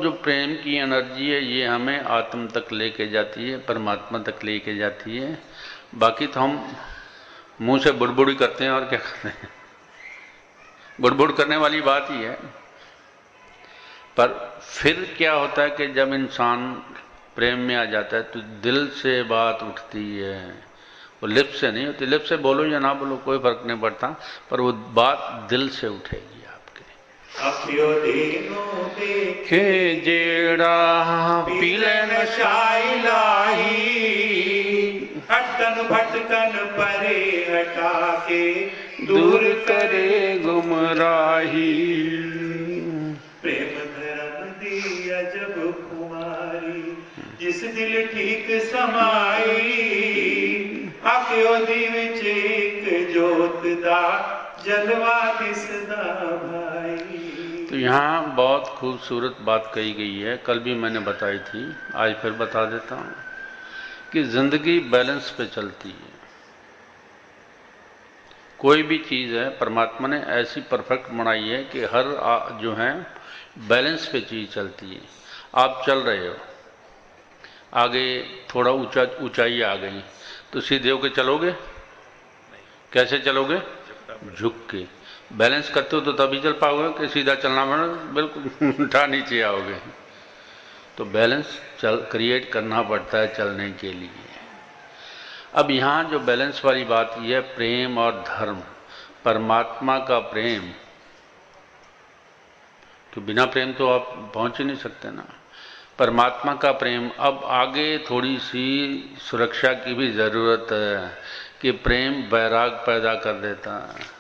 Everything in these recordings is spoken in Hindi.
जो प्रेम की एनर्जी है ये हमें आत्म तक लेके जाती है, परमात्मा तक लेके जाती है। बाकी तो हम मुंह से बुड़बुड़ ही करते हैं और क्या करते हैं, बुड़बुड़ करने वाली बात ही है। पर फिर क्या होता है कि जब इंसान प्रेम में आ जाता है तो दिल से बात उठती है, वो लिप से नहीं होती। लिप से बोलो या ना बोलो कोई फर्क नहीं पड़ता, पर वो बात दिल से उठेगी आपके। देखे जेड़ा पीले नशाई लाही, हटकन भटकन परे हटा के दूर करे गुमराही। प्रेम धर्म दी अजब कुमारी, जिस दिल ठीक समाई, आख्यो दी विच एक जोत दा जलवा दिसदा भाई। तो यहाँ बहुत खूबसूरत बात कही गई है, कल भी मैंने बताई थी, आज फिर बता देता हूँ कि जिंदगी बैलेंस पे चलती है। कोई भी चीज़ है परमात्मा ने ऐसी परफेक्ट बनाई है कि हर जो है बैलेंस पे चीज़ चलती है। आप चल रहे हो, आगे थोड़ा ऊंचाई आ गई तो सीधे होके चलोगे? कैसे चलोगे? झुक के। बैलेंस करते हो तो तभी चल पाओगे कि सीधा चलना पड़े, बिल्कुल उल्टा नीचे आओगे। तो बैलेंस क्रिएट करना पड़ता है चलने के लिए। अब यहाँ जो बैलेंस वाली बात ये है, प्रेम और धर्म। परमात्मा का प्रेम, तो बिना प्रेम तो आप पहुंच ही नहीं सकते ना। परमात्मा का प्रेम, अब आगे थोड़ी सी सुरक्षा की भी ज़रूरत है कि प्रेम वैराग पैदा कर देता है।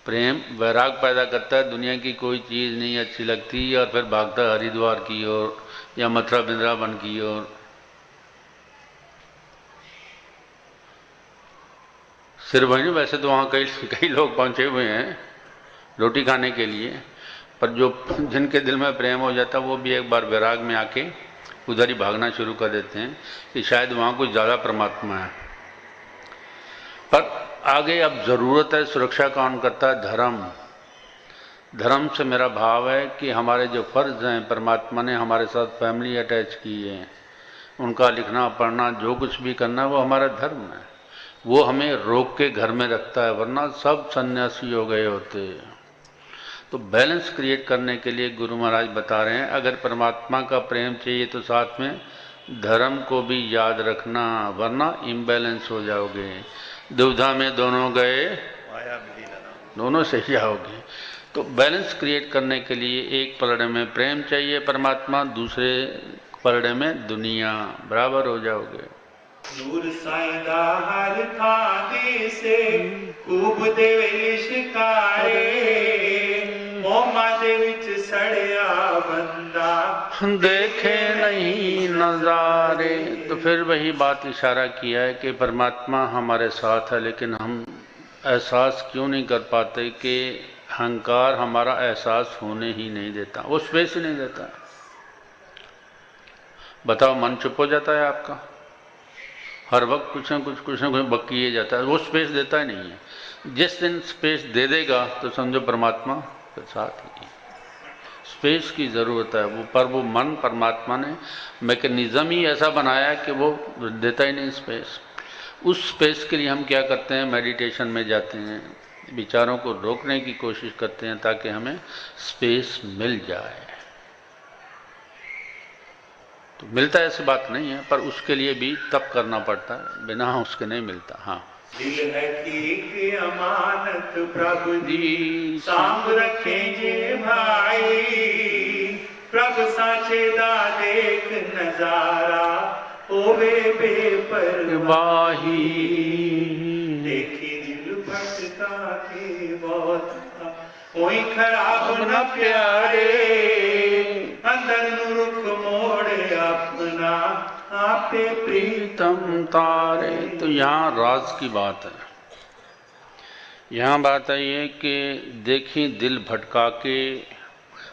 प्रेम वैराग पैदा करता है, दुनिया की कोई चीज़ नहीं अच्छी लगती और फिर भागता है हरिद्वार की ओर या मथुरा वृंदावन की ओर। सिर्फ वही, वैसे तो वहाँ कई लोग पहुँचे हुए हैं रोटी खाने के लिए, पर जो जिनके दिल में प्रेम हो जाता है वो भी एक बार वैराग में आके उधर ही भागना शुरू कर देते हैं कि शायद वहाँ कुछ ज़्यादा परमात्मा है। पर आगे अब ज़रूरत है, सुरक्षा कौन करता है? धर्म। धर्म से मेरा भाव है कि हमारे जो फ़र्ज़ हैं, परमात्मा ने हमारे साथ फैमिली अटैच की है, उनका लिखना पढ़ना जो कुछ भी करना वो हमारा धर्म है। वो हमें रोक के घर में रखता है, वरना सब सन्यासी हो गए होते। तो बैलेंस क्रिएट करने के लिए गुरु महाराज बता रहे हैं, अगर परमात्मा का प्रेम चाहिए तो साथ में धर्म को भी याद रखना, वरना इम्बैलेंस हो जाओगे। दुविधा में दोनों गए, दोनों से जाओगे। तो बैलेंस क्रिएट करने के लिए एक पलड़े में प्रेम चाहिए परमात्मा, दूसरे पलड़े में दुनिया, बराबर हो जाओगे। नूर साईंदा हर थाने से खूब दे लिशकारे, मोमा दे विच सड़िया बंदा देखे नहीं नजारे। तो फिर वही बात इशारा किया है कि परमात्मा हमारे साथ है, लेकिन हम एहसास क्यों नहीं कर पाते कि अहंकार हमारा एहसास होने ही नहीं देता, वो स्पेस ही नहीं देता। बताओ, मन चुप हो जाता है आपका, हर वक्त कुछ न कुछ बक किए जाता है, वो स्पेस देता ही नहीं है। जिस दिन स्पेस दे देगा तो समझो परमात्मा के साथ ही। स्पेस की ज़रूरत है वो, पर वो मन परमात्मा ने मैकेनिज़्म ही ऐसा बनाया कि वो देता ही नहीं स्पेस। उस स्पेस के लिए हम क्या करते हैं? मेडिटेशन में जाते हैं, विचारों को रोकने की कोशिश करते हैं ताकि हमें स्पेस मिल जाए। तो मिलता है ऐसी बात नहीं है, पर उसके लिए भी तप करना पड़ता है, बिना उसके नहीं मिलता। हाँ, दिल है की अमानत प्रभु जी सांभ रखें जे भाई, प्रभु साचे दा देख नजारा होवे बेपरवाही। देखी दिल भटका के बहुत कोई खराब न प्यारे, अंदर नु रुख मोड़े अपना आपे प्रीतम तारे। तो यहाँ राज की बात है। यहाँ बात है ये कि देखिए दिल भटका के,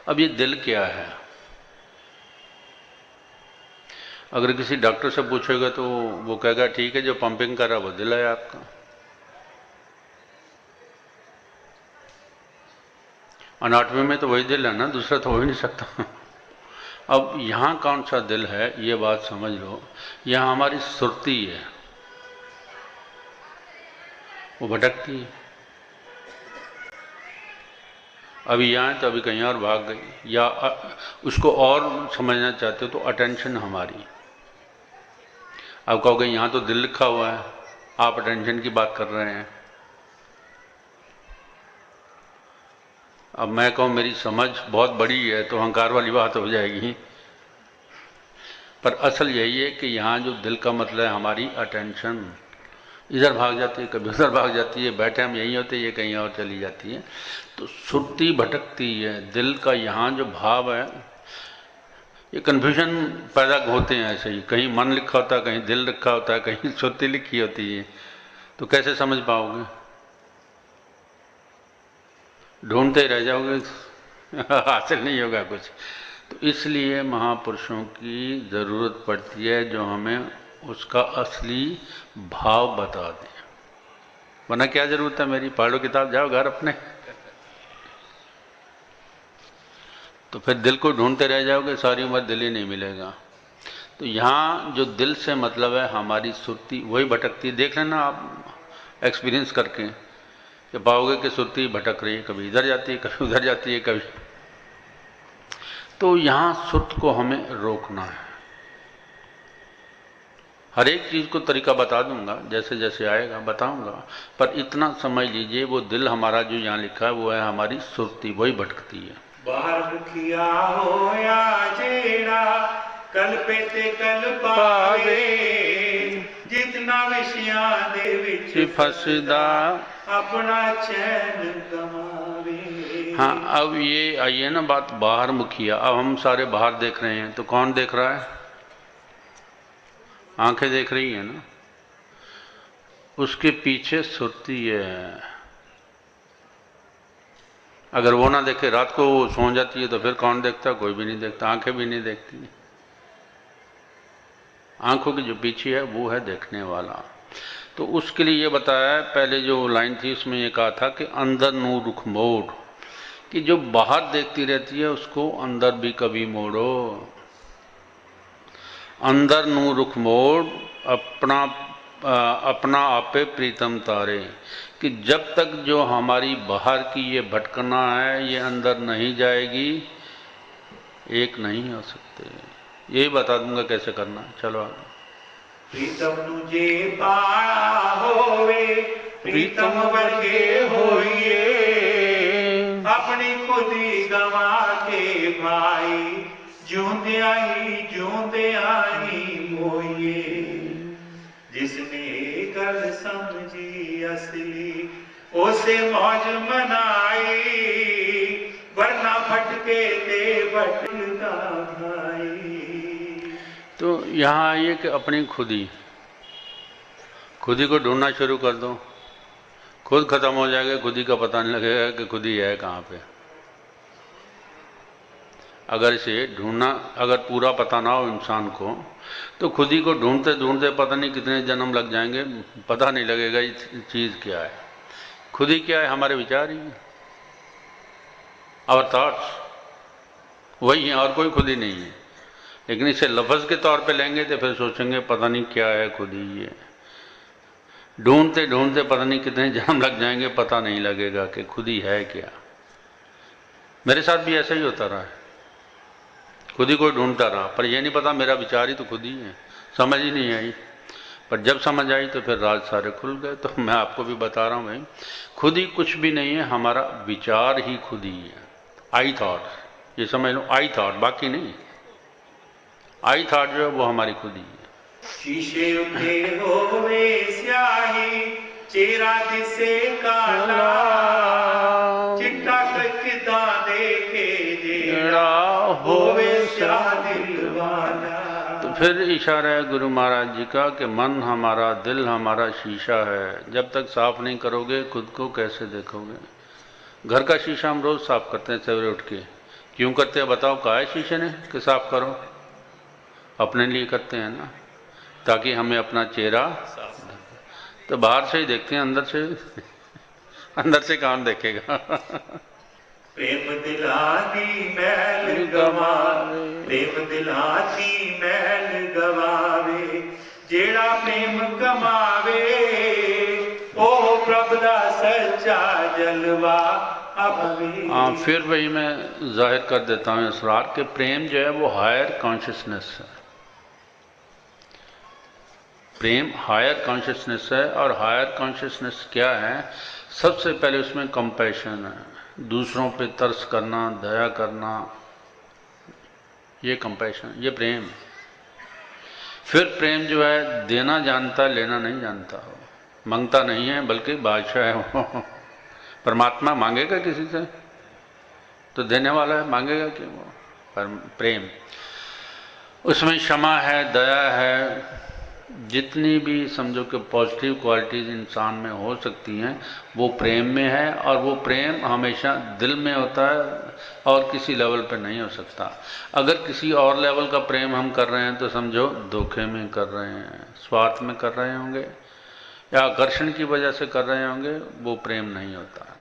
अब ये दिल क्या है? अगर किसी डॉक्टर से पूछेगा तो वो कहेगा ठीक है, जो पंपिंग कर रहा है वो दिल है आपका। अनाटमी में तो वही दिल है ना, दूसरा तो हो ही नहीं सकता। अब यहाँ कौन सा दिल है ये बात समझ लो। यहाँ हमारी सुरती है, वो भटकती है। अभी यहाँ है तो अभी कहीं और भाग गई, या उसको और समझना चाहते हो तो अटेंशन हमारी। अब कहोगे यहाँ तो दिल लिखा हुआ है, आप अटेंशन की बात कर रहे हैं। अब मैं कहूँ मेरी समझ बहुत बड़ी है तो अहंकार वाली बात हो जाएगी, पर असल यही है कि यहाँ जो दिल का मतलब है हमारी अटेंशन, इधर भाग जाती है, कभी उधर भाग जाती है, बैठे हम यहीं होते हैं, ये कहीं और चली जाती है। तो सुरती भटकती है। दिल का यहाँ जो भाव है, ये कन्फ्यूजन पैदा होते हैं ऐसे ही, कहीं मन लिखा होता है, कहीं दिल लिखा होता है, कहीं सुरती लिखी होती है, तो कैसे समझ पाओगे? ढूंढते रह जाओगे, हासिल नहीं होगा कुछ। तो इसलिए महापुरुषों की ज़रूरत पड़ती है जो हमें उसका असली भाव बता दें। वरना क्या ज़रूरत है मेरी, पढ़ो किताब, जाओ घर अपने। तो फिर दिल को ढूंढते रह जाओगे, सारी उम्र दिल ही नहीं मिलेगा। तो यहाँ जो दिल से मतलब है हमारी सुरती, वही भटकती। देख लेना आप एक्सपीरियंस करके, कि पाओगे कि सुरती भटक रही है, कभी इधर जाती है, कभी उधर जाती है, कभी। तो यहाँ सुरत को हमें रोकना है। हर एक चीज़ को तरीका बता दूंगा, जैसे जैसे आएगा बताऊंगा, पर इतना समझ लीजिए वो दिल हमारा जो यहाँ लिखा है वो है हमारी सुरती, वही भटकती है। बाहर मुखिया हो या जेड़ा, कल पे ते कल पावे, जितना विषयां दे विच फसदा अपना चैन गवावे। हाँ, अब ये आइए ना बात बाहर मुखिया। अब हम सारे बाहर देख रहे हैं, तो कौन देख रहा है? आंखें देख रही है ना, उसके पीछे सुरती है। अगर वो ना देखे, रात को वो सो जाती है, तो फिर कौन देखता? कोई भी नहीं देखता, आंखें भी नहीं देखती। आंखों के जो पीछे है वो है देखने वाला। तो उसके लिए ये बताया है, पहले जो लाइन थी उसमें ये कहा था कि अंदर नूर रुख मोड़, कि जो बाहर देखती रहती है उसको अंदर भी कभी मोड़ो। अंदर नूर रुख मोड़, अपना आपे प्रीतम तारे, कि जब तक जो हमारी बाहर की ये भटकना है ये अंदर नहीं जाएगी, एक नहीं हो सकते। यही बता दूंगा कैसे करना है। चलो आगे। प्रीतम नुजे पाया होवे, प्रीतम वर्गे होइए, अपनी खुदी गवा के भाई, जूंदे आई मोइए। जिसने गल समझी असली, उसे मौज मनाई, वरना भटके ते भटकता भाई। तो यहाँ आइए कि अपनी खुदी को ढूंढना शुरू कर दो, खुद खत्म हो जाएगा, खुदी का पता नहीं लगेगा कि खुदी है कहाँ पे। अगर इसे ढूंढना, अगर पूरा पता ना हो इंसान को, तो खुदी को ढूंढते ढूंढते पता नहीं कितने जन्म लग जाएंगे, पता नहीं लगेगा ये चीज़ क्या है। खुदी क्या है? हमारे विचार ही, आवर थॉट्स, वही है, और कोई खुदी नहीं है। लेकिन इसे लफ्ज़ के तौर पे लेंगे तो फिर सोचेंगे पता नहीं क्या है खुदी। ये ढूंढते ढूंढते पता नहीं कितने जन्म लग जाएंगे, पता नहीं लगेगा कि खुदी है क्या। मेरे साथ भी ऐसा ही होता रहा है, खुदी को ढूंढता रहा, पर यह नहीं पता मेरा विचार ही तो खुदी है, समझ ही नहीं आई। पर जब समझ आई तो फिर राज सारे खुल गए। तो मैं आपको भी बता रहा हूँ भाई, खुदी कुछ भी नहीं है, हमारा विचार ही खुदी है। आई थॉट, ये समझ लो, आई थॉट, बाकी नहीं। आई थॉट जो है वो हमारी खुदी है। शीशे उठे होवे स्याही, चेहरा दिसे काला, चिट्टा किदा देखे जेड़ा होवे स्याह दिल वाला। तो फिर इशारा है गुरु महाराज जी का कि मन हमारा, दिल हमारा शीशा है। जब तक साफ नहीं करोगे खुद को कैसे देखोगे? घर का शीशा हम रोज साफ करते हैं सवेरे उठ के। क्यों करते हैं बताओ? कहा है शीशे ने कि साफ करो? अपने लिए करते हैं ना, ताकि हमें अपना चेहरा, तो बाहर से ही देखते हैं, अंदर से कौन देखेगा? प्रेम दिलाती मैल गवावे, प्रेम दिलाती मैल गवावे, जेड़ा प्रेम कमावे ओ प्रभु दा सच्चा जलवा अपने। हाँ, फिर वही मैं जाहिर कर देता हूँ इसरार के प्रेम जो है वो हायर कॉन्शियसनेस है। प्रेम हायर कॉन्शियसनेस है, और हायर कॉन्शियसनेस क्या है? सबसे पहले उसमें कंपैशन है, दूसरों पे तरस करना, दया करना, ये कंपैशन, ये प्रेम। फिर प्रेम जो है देना जानता, लेना नहीं जानता हो, मांगता नहीं है बल्कि बादशाह है वो। परमात्मा मांगेगा किसी से? तो देने वाला है, मांगेगा क्यों वो? पर प्रेम, उसमें क्षमा है, दया है, जितनी भी समझो कि पॉजिटिव क्वालिटीज इंसान में हो सकती हैं वो प्रेम में है, और वो प्रेम हमेशा दिल में होता है और किसी लेवल पे नहीं हो सकता। अगर किसी और लेवल का प्रेम हम कर रहे हैं तो समझो धोखे में कर रहे हैं, स्वार्थ में कर रहे होंगे, या आकर्षण की वजह से कर रहे होंगे, वो प्रेम नहीं होता।